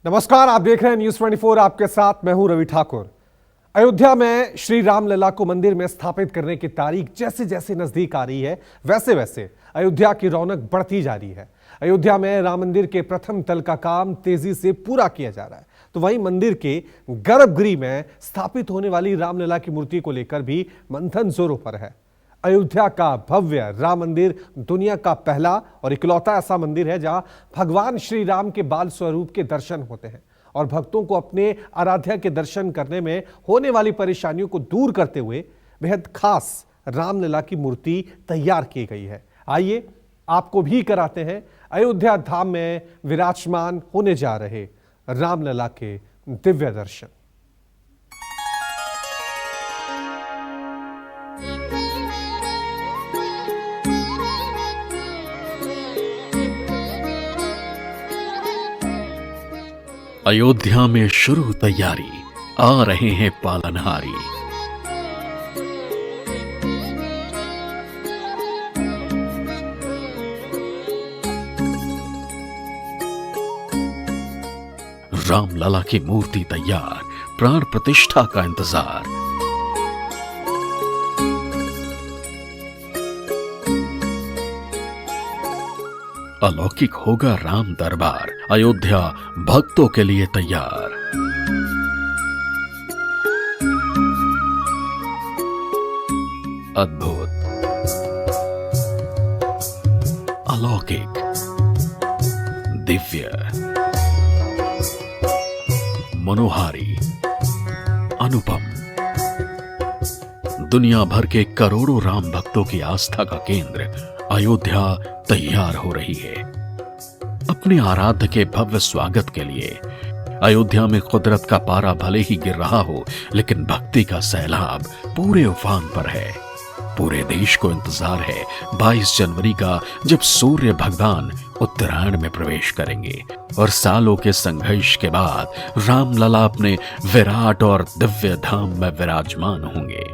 नमस्कार, आप देख रहे हैं न्यूज 24। आपके साथ मैं हूं रवि ठाकुर। अयोध्या में श्री राम लला को मंदिर में स्थापित करने की तारीख जैसे जैसे नजदीक आ रही है, वैसे वैसे अयोध्या की रौनक बढ़ती जा रही है। अयोध्या में राम मंदिर के प्रथम तल का काम तेजी से पूरा किया जा रहा है, तो वहीं मंदिर के गर्भगृह में स्थापित होने वाली रामलला की मूर्ति को लेकर भी मंथन जोरों पर है। अयोध्या का भव्य राम मंदिर दुनिया का पहला और इकलौता ऐसा मंदिर है जहां भगवान श्री राम के बाल स्वरूप के दर्शन होते हैं और भक्तों को अपने आराध्या के दर्शन करने में होने वाली परेशानियों को दूर करते हुए बेहद खास रामलला की मूर्ति तैयार की गई है। आइए आपको भी कराते हैं अयोध्या धाम में विराजमान होने जा रहे रामलला के दिव्य दर्शन। अयोध्या में शुरू तैयारी, आ रहे हैं पालनहारी। रामलला की मूर्ति तैयार, प्राण प्रतिष्ठा का इंतजार। अलौकिक होगा राम दरबार, अयोध्या भक्तों के लिए तैयार। अद्भुत, अलौकिक, दिव्य, मनोहारी, अनुपम। दुनिया भर के करोड़ों राम भक्तों की आस्था का केंद्र अयोध्या तैयार हो रही है। अपने आराध्य के भव्य स्वागत के लिए अयोध्या में कुदरत का पारा भले ही गिर रहा हो, लेकिन भक्ति का सैलाब पूरे उफान पर है। पूरे देश को इंतजार है 22 जनवरी का, जब सूर्य भगवान उत्तरायण में प्रवेश करेंगे और सालों के संघर्ष के बाद रामलला अपने विराट और दिव्य धाम में विराजमान होंगे।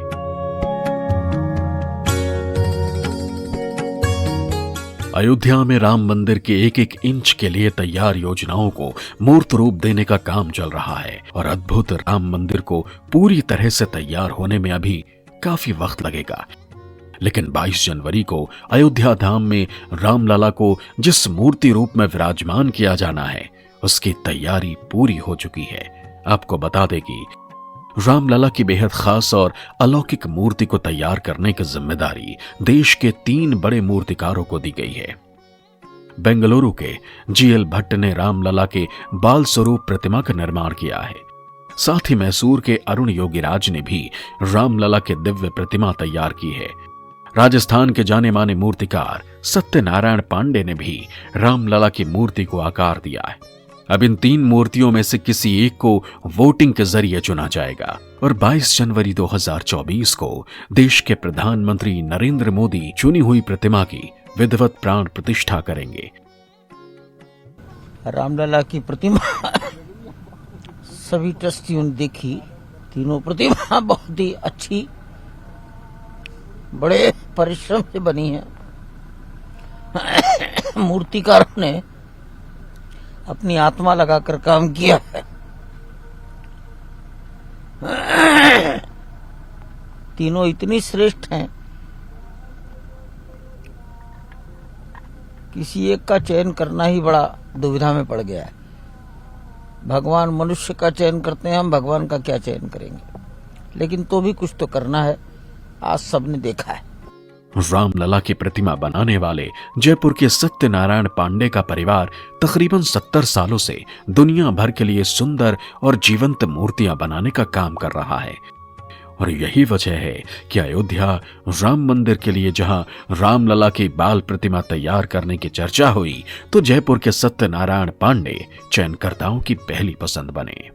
अयोध्या में राम मंदिर के एक एक इंच के लिए तैयार योजनाओं को मूर्त रूप देने का काम चल रहा है और अद्भुत राम मंदिर को पूरी तरह से तैयार होने में अभी काफी वक्त लगेगा। लेकिन 22 जनवरी को अयोध्या धाम में रामलला को जिस मूर्ति रूप में विराजमान किया जाना है, उसकी तैयारी पूरी हो चुकी है। आपको बता दें कि रामलला की बेहद खास और अलौकिक मूर्ति को तैयार करने की जिम्मेदारी देश के 3 बड़े मूर्तिकारों को दी गई है। बेंगलुरु के जीएल भट्ट ने रामलला के बाल स्वरूप प्रतिमा का निर्माण किया है। साथ ही मैसूर के अरुण योगीराज ने भी रामलला के दिव्य प्रतिमा तैयार की है। राजस्थान के जाने माने मूर्तिकार सत्यनारायण पांडे ने भी रामलला की मूर्ति को आकार दिया है। अब इन 3 मूर्तियों में से किसी एक को वोटिंग के जरिए चुना जाएगा और 22 जनवरी 2024 को देश के प्रधानमंत्री नरेंद्र मोदी चुनी हुई प्रतिमा की विधिवत प्राण प्रतिष्ठा करेंगे। रामलला की प्रतिमा सभी ट्रस्टियों ने देखी। तीनों प्रतिमा बहुत ही अच्छी, बड़े परिश्रम से बनी है। मूर्तिकारों ने अपनी आत्मा लगाकर काम किया है। तीनों इतनी श्रेष्ठ हैं, किसी एक का चयन करना ही बड़ा दुविधा में पड़ गया है। भगवान मनुष्य का चयन करते हैं, हम भगवान का क्या चयन करेंगे? लेकिन तो भी कुछ तो करना है, आज सबने देखा है। रामलला की प्रतिमा बनाने वाले जयपुर के सत्यनारायण पांडे का परिवार तकरीबन 70 सालों से दुनिया भर के लिए सुंदर और जीवंत मूर्तियां बनाने का काम कर रहा है। और यही वजह है कि अयोध्या राम मंदिर के लिए जहां रामलला की बाल प्रतिमा तैयार करने की चर्चा हुई, तो जयपुर के सत्यनारायण पांडे चयनकर्ताओं की पहली पसंद बने।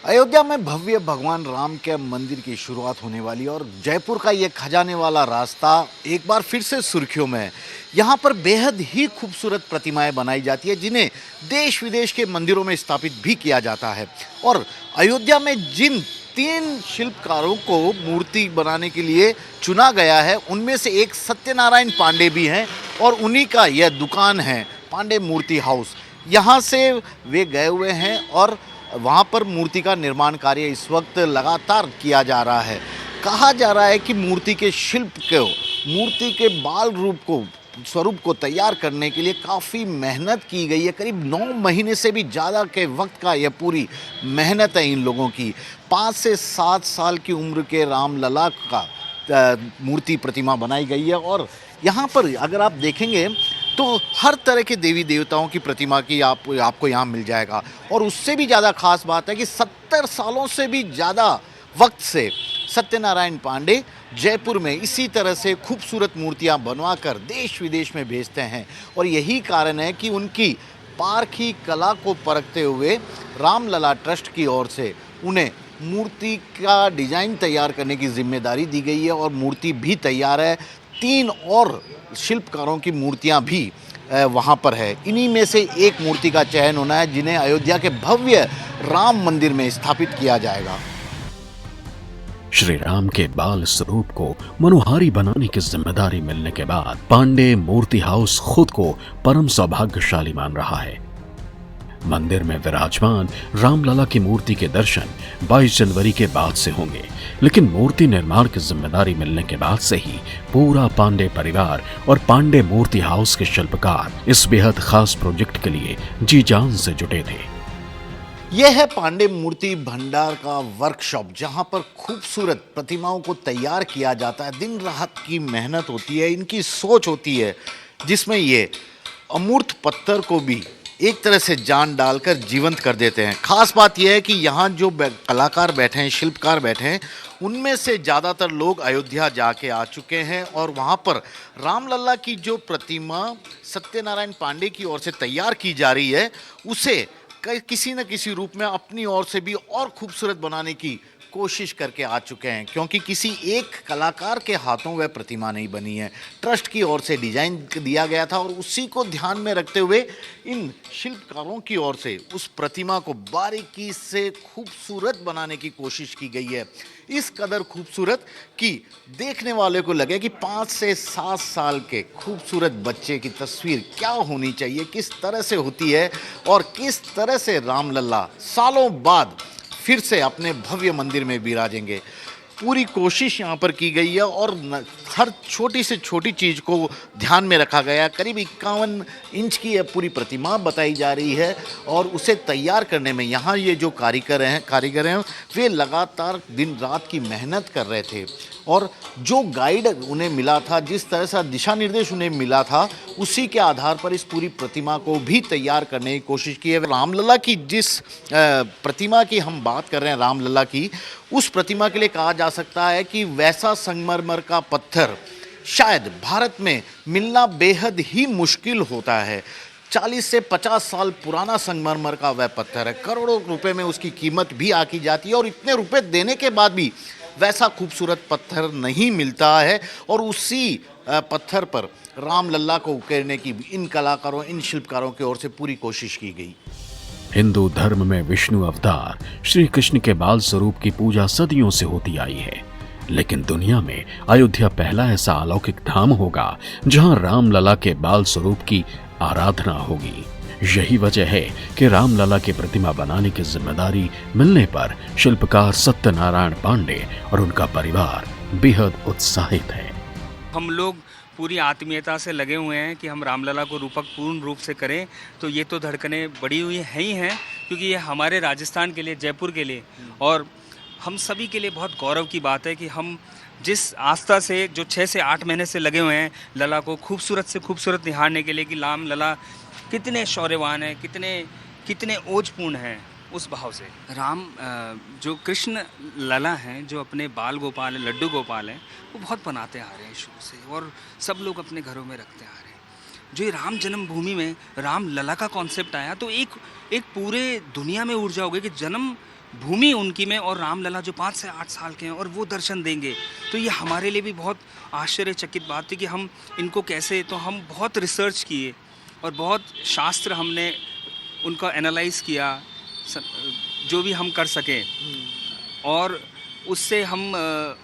अयोध्या में भव्य भगवान राम के मंदिर की शुरुआत होने वाली और जयपुर का ये खजाने वाला रास्ता एक बार फिर से सुर्खियों में है। यहाँ पर बेहद ही खूबसूरत प्रतिमाएं बनाई जाती है, जिन्हें देश विदेश के मंदिरों में स्थापित भी किया जाता है। और अयोध्या में जिन 3 शिल्पकारों को मूर्ति बनाने के लिए चुना गया है, उनमें से एक सत्यनारायण पांडे भी हैं और उन्हीं का यह दुकान है पांडे मूर्ति हाउस। यहाँ से वे गए हुए हैं और वहाँ पर मूर्ति का निर्माण कार्य इस वक्त लगातार किया जा रहा है। कहा जा रहा है कि मूर्ति के शिल्प को, मूर्ति के बाल रूप को, स्वरूप को तैयार करने के लिए काफ़ी मेहनत की गई है। करीब 9 महीने से भी ज़्यादा के वक्त का यह पूरी मेहनत है इन लोगों की। 5 से 7 साल की उम्र के रामलला का मूर्ति प्रतिमा बनाई गई है और यहाँ पर अगर आप देखेंगे तो हर तरह के देवी देवताओं की प्रतिमा की आपको यहाँ मिल जाएगा। और उससे भी ज़्यादा खास बात है कि 70 सालों से भी ज़्यादा वक्त से सत्यनारायण पांडे जयपुर में इसी तरह से खूबसूरत मूर्तियाँ बनवाकर देश विदेश में भेजते हैं। और यही कारण है कि उनकी पारखी कला को परखते हुए रामलला ट्रस्ट की ओर से उन्हें मूर्ति का डिज़ाइन तैयार करने की जिम्मेदारी दी गई है और मूर्ति भी तैयार है। 3 और शिल्पकारों की मूर्तियां भी वहां पर है। इन्हीं में से एक मूर्ति का चयन होना है जिन्हें अयोध्या के भव्य राम मंदिर में स्थापित किया जाएगा। श्री राम के बाल स्वरूप को मनोहारी बनाने की जिम्मेदारी मिलने के बाद पांडे मूर्ति हाउस खुद को परम सौभाग्यशाली मान रहा है। मंदिर में विराजमान रामलला की मूर्ति के दर्शन 22 जनवरी के बाद से होंगे, लेकिन मूर्ति निर्माण की जिम्मेदारी मिलने के बाद से ही पूरा पांडे परिवार और पांडे मूर्ति हाउस के शिल्पकार इस बेहद खास प्रोजेक्ट के लिए जी जान से जुटे थे। यह है पांडे मूर्ति भंडार का वर्कशॉप, जहां पर खूबसूरत प्रतिमाओं को तैयार किया जाता है। दिन रात की मेहनत होती है, इनकी सोच होती है, जिसमें ये अमूर्त पत्थर को भी एक तरह से जान डालकर जीवंत कर देते हैं। खास बात यह है कि यहाँ जो कलाकार बैठे हैं, शिल्पकार बैठे हैं, उनमें से ज़्यादातर लोग अयोध्या जाके आ चुके हैं और वहाँ पर रामलला की जो प्रतिमा सत्यनारायण पांडे की ओर से तैयार की जा रही है, उसे किसी न किसी रूप में अपनी ओर से भी और खूबसूरत बनाने की कोशिश करके आ चुके हैं, क्योंकि किसी एक कलाकार के हाथों वह प्रतिमा नहीं बनी है। ट्रस्ट की ओर से डिजाइन दिया गया था और उसी को ध्यान में रखते हुए इन शिल्पकारों की ओर से उस प्रतिमा को बारीकी से खूबसूरत बनाने की कोशिश की गई है। इस कदर खूबसूरत कि देखने वाले को लगे कि 5 से 7 साल के खूबसूरत बच्चे की तस्वीर क्या होनी चाहिए, किस तरह से होती है और किस तरह से रामलला सालों बाद फिर से अपने भव्य मंदिर में विराजेंगे। पूरी कोशिश यहाँ पर की गई है और हर छोटी से छोटी चीज़ को ध्यान में रखा गया। करीब 51 इंच की यह पूरी प्रतिमा बताई जा रही है और उसे तैयार करने में यहाँ ये जो कारीगर हैं वे लगातार दिन रात की मेहनत कर रहे थे। और जो गाइड उन्हें मिला था, जिस तरह से दिशा निर्देश उन्हें मिला था, उसी के आधार पर इस पूरी प्रतिमा को भी तैयार करने की कोशिश की है। रामलला की जिस प्रतिमा की हम बात कर रहे हैं, रामलला की, उस प्रतिमा के लिए कहा जा सकता है कि वैसा संगमरमर का पत्थर शायद भारत में मिलना बेहद ही मुश्किल होता है। 40 से 50 साल पुराना संगमरमर का वह पत्थर है। करोड़ों रुपए में उसकी कीमत भी आकी जाती है और इतने रुपए देने के बाद भी वैसा खूबसूरत पत्थर नहीं मिलता है। और उसी पत्थर पर रामलला को उकेरने की इन कलाकारों, इन शिल्पकारों की ओर से पूरी कोशिश की गई। हिंदू धर्म में विष्णु अवतार श्री कृष्ण के बाल स्वरूप की पूजा सदियों से होती आई है, लेकिन दुनिया में अयोध्या पहला ऐसा अलौकिक धाम होगा जहां रामलला के बाल स्वरूप की आराधना होगी। यही वजह है कि रामलला की प्रतिमा बनाने की जिम्मेदारी मिलने पर शिल्पकार सत्यनारायण पांडे और उनका परिवार बेहद उत्साहित है। हम लोग पूरी आत्मीयता से लगे हुए हैं कि हम रामलला को रूपक पूर्ण रूप से करें। तो ये तो धड़कनें बढ़ी हुई हैं ही हैं, क्योंकि ये हमारे राजस्थान के लिए, जयपुर के लिए और हम सभी के लिए बहुत गौरव की बात है कि हम जिस आस्था से जो 6 से 8 महीने से लगे हुए हैं लला को खूबसूरत से खूबसूरत निहारने के लिए कि रामलला कितने शौर्यवान हैं, कितने ओजपूर्ण हैं, उस भाव से राम जो कृष्ण लला हैं, जो अपने बाल गोपाल हैं, लड्डू गोपाल हैं, वो बहुत बनाते आ रहे हैं शुरू से और सब लोग अपने घरों में रखते आ रहे हैं। जो ये राम जन्मभूमि में राम लला का कॉन्सेप्ट आया तो एक पूरे दुनिया में ऊर्जा हो गई कि जन्म भूमि उनकी में और रामलला जो 5 से 8 साल के हैं और वो दर्शन देंगे। तो ये हमारे लिए भी बहुत आश्चर्यचकित बात थी कि हम इनको कैसे, तो हम बहुत रिसर्च किए और बहुत शास्त्र हमने उनका एनालाइज किया, जो भी हम कर सकें, और उससे हम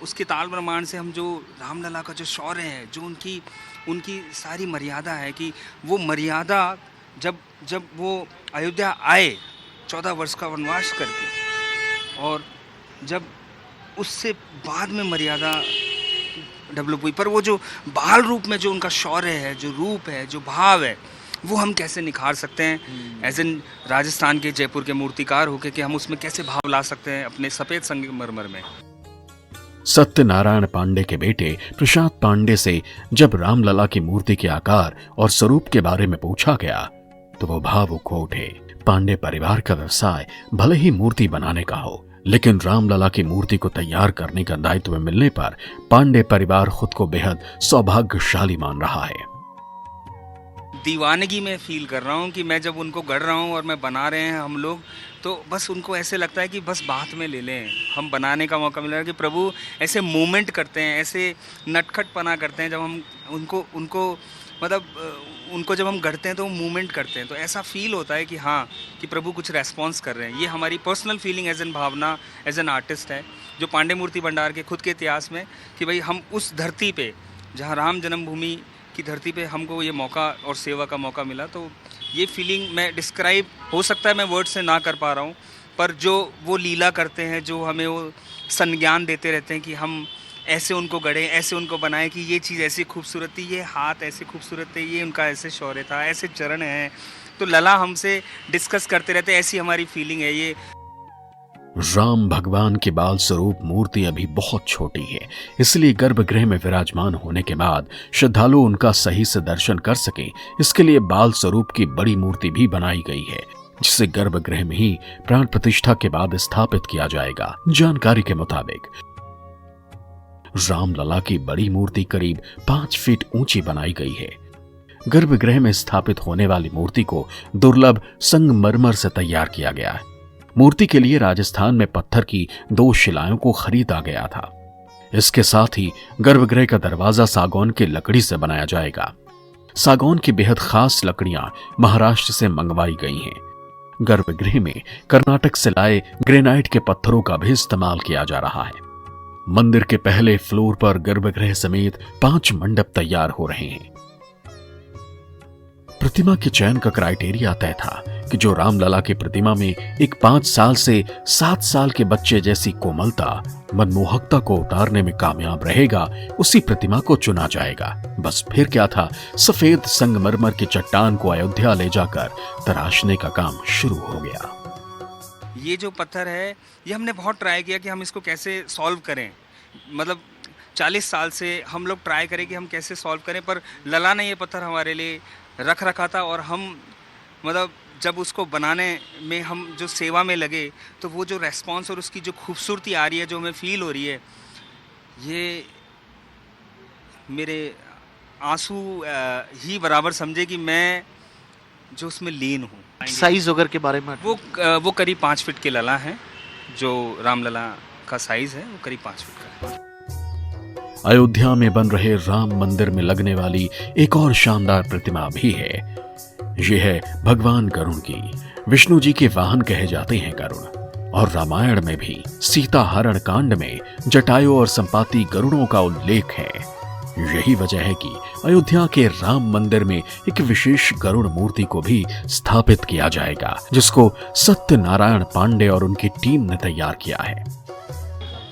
उसके ताल प्रमाण से हम जो रामलला का जो शौर्य है, जो उनकी सारी मर्यादा है कि वो मर्यादा जब जब वो अयोध्या आए 14 वर्ष का वनवास करके, और जब उससे बाद में मर्यादा डेवलप हुई, पर वो जो बाल रूप में जो उनका शौर्य है, जो रूप है, जो भाव है, वो हम कैसे निखार सकते हैं एज एन राजस्थान के, जयपुर के मूर्तिकार होके, कि हम उसमें कैसे भाव ला सकते हैं अपने सफ़ेद संगमरमर में। सत्यनारायण पांडे के बेटे प्रशांत पांडे से जब रामलला की मूर्ति के आकार और स्वरूप के बारे में पूछा गया तो वो भावुक हो उठे। पांडे परिवार का व्यवसाय भले ही मूर्ति बनाने का हो, लेकिन रामलला की मूर्ति को तैयार करने का दायित्व मिलने पर पांडे परिवार खुद को बेहद सौभाग्यशाली मान रहा है। दीवानगी में फील कर रहा हूँ कि मैं जब उनको गढ़ रहा हूँ और मैं बना रहे हैं हम लोग, तो बस उनको ऐसे लगता है कि बस बात में ले लें, हम बनाने का मौका मिल रहा है कि प्रभु ऐसे मूवमेंट करते हैं, ऐसे नटखटपना करते हैं जब हम उनको जब हम गढ़ते हैं तो वो मूवमेंट करते हैं, तो ऐसा फील होता है कि हाँ, कि प्रभु कुछ रेस्पॉन्स कर रहे हैं। ये हमारी पर्सनल फीलिंग एज एन भावना, एज एन आर्टिस्ट है, जो पांडे मूर्ति भंडार के खुद के इतिहास में, कि भाई हम उस धरती पे जहाँ राम जन्मभूमि की धरती पे हमको ये मौका और सेवा का मौका मिला, तो ये फीलिंग मैं डिस्क्राइब, हो सकता है मैं वर्ड से ना कर पा रहा हूँ, पर जो वो लीला करते हैं, जो हमें वो संज्ञान देते रहते हैं कि हम ऐसे उनको गढ़े, ऐसे उनको बनाए, कि ये चीज़ ऐसी खूबसूरत थी, ये हाथ ऐसे खूबसूरत थे, ये उनका ऐसे शौर्य था, ऐसे चरण हैं, तो लला हमसे डिस्कस करते रहते, ऐसी हमारी फीलिंग है। ये राम भगवान के बाल स्वरूप मूर्ति अभी बहुत छोटी है, इसलिए गर्भगृह में विराजमान होने के बाद श्रद्धालु उनका सही से दर्शन कर सके, इसके लिए बाल स्वरूप की बड़ी मूर्ति भी बनाई गई है, जिसे गर्भगृह में ही प्राण प्रतिष्ठा के बाद स्थापित किया जाएगा। जानकारी के मुताबिक रामलला की बड़ी मूर्ति करीब 5 फीट ऊंची बनाई गई है। गर्भगृह में स्थापित होने वाली मूर्ति को दुर्लभ संगमरमर से तैयार किया गया है। मूर्ति के लिए राजस्थान में पत्थर की 2 शिलाओं को खरीदा गया था। इसके साथ ही गर्भगृह का दरवाजा सागौन की लकड़ी से बनाया जाएगा। सागौन की बेहद खास लकड़ियां महाराष्ट्र से मंगवाई गई हैं। गर्भगृह में कर्नाटक से लाए ग्रेनाइट के पत्थरों का भी इस्तेमाल किया जा रहा है। मंदिर के पहले फ्लोर पर गर्भगृह समेत 5 मंडप तैयार हो रहे हैं। प्रतिमा के चयन का क्राइटेरिया तय था कि जो रामलला की प्रतिमा में एक 5 साल से 7 साल के बच्चे जैसी कोमलता, मनमोहकता को उतारने में कामयाब रहेगा, उसी प्रतिमा को चुना जाएगा। बस फिर क्या था, सफेद संगमरमर की चट्टान को अयोध्या ले जाकर तराशने का काम शुरू हो गया। ये जो पत्थर है, ये हमने बहुत ट्राई किया कि हम इसको कैसे सॉल्व करें, मतलब 40 साल से हम लोग ट्राई करें कि हम कैसे सॉल्व करें, पर लला ने ये पत्थर हमारे लिए रख रखा था, और हम मतलब जब उसको बनाने में हम जो सेवा में लगे, तो वो जो रेस्पॉन्स और उसकी जो खूबसूरती आ रही है, जो हमें फील हो रही है, ये मेरे आंसू ही बराबर समझे कि मैं जो उसमें लीन हूँ। साइज वगैरह के बारे में वो करीब 5 फीट के लला हैं, जो रामलला का साइज है वो करीब 5 फीट का है। अयोध्या में बन रहे राम मंदिर में लगने वाली एक और शानदार प्रतिमा भी है। ये है भगवान गरुड़ की। विष्णु जी के वाहन कहे जाते हैं गरुड़, और रामायण में भी सीता हरण कांड में जटायु और संपाति गरुड़ों का उल्लेख है। यही वजह है कि अयोध्या के राम मंदिर में एक विशेष गरुड़ मूर्ति को भी स्थापित किया जाएगा, जिसको सत्यनारायण पांडे और उनकी टीम ने तैयार किया है।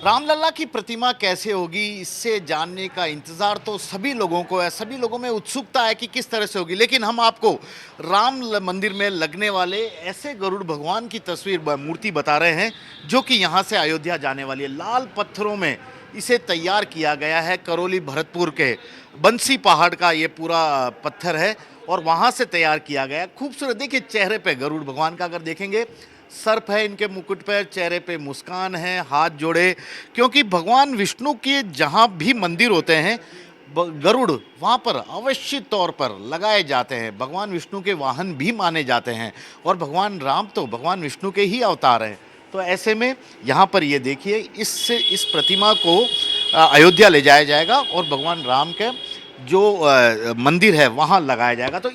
रामलला की प्रतिमा कैसे होगी, इससे जानने का इंतजार तो सभी लोगों को है, सभी लोगों में उत्सुकता है कि किस तरह से होगी। लेकिन हम आपको राम मंदिर में लगने वाले ऐसे गरुड़ भगवान की तस्वीर मूर्ति बता रहे हैं, जो कि यहाँ से अयोध्या जाने वाली है। लाल पत्थरों में इसे तैयार किया गया है। करौली भरतपुर के बंसी पहाड़ का ये पूरा पत्थर है और वहाँ से तैयार किया गया। खूबसूरत, देखिए चेहरे पे गरुड़ भगवान का अगर देखेंगे, सर्प है इनके मुकुट पर, चेहरे पे मुस्कान है, हाथ जोड़े, क्योंकि भगवान विष्णु के जहाँ भी मंदिर होते हैं गरुड़ वहाँ पर अवश्य तौर पर लगाए जाते हैं। भगवान विष्णु के वाहन भी माने जाते हैं, और भगवान राम तो भगवान विष्णु के ही अवतार हैं। तो ऐसे में यहाँ पर ये देखिए, इस प्रतिमा को अयोध्या ले जाया जाएगा और भगवान राम के जो मंदिर है वहाँ लगाया जाएगा। तो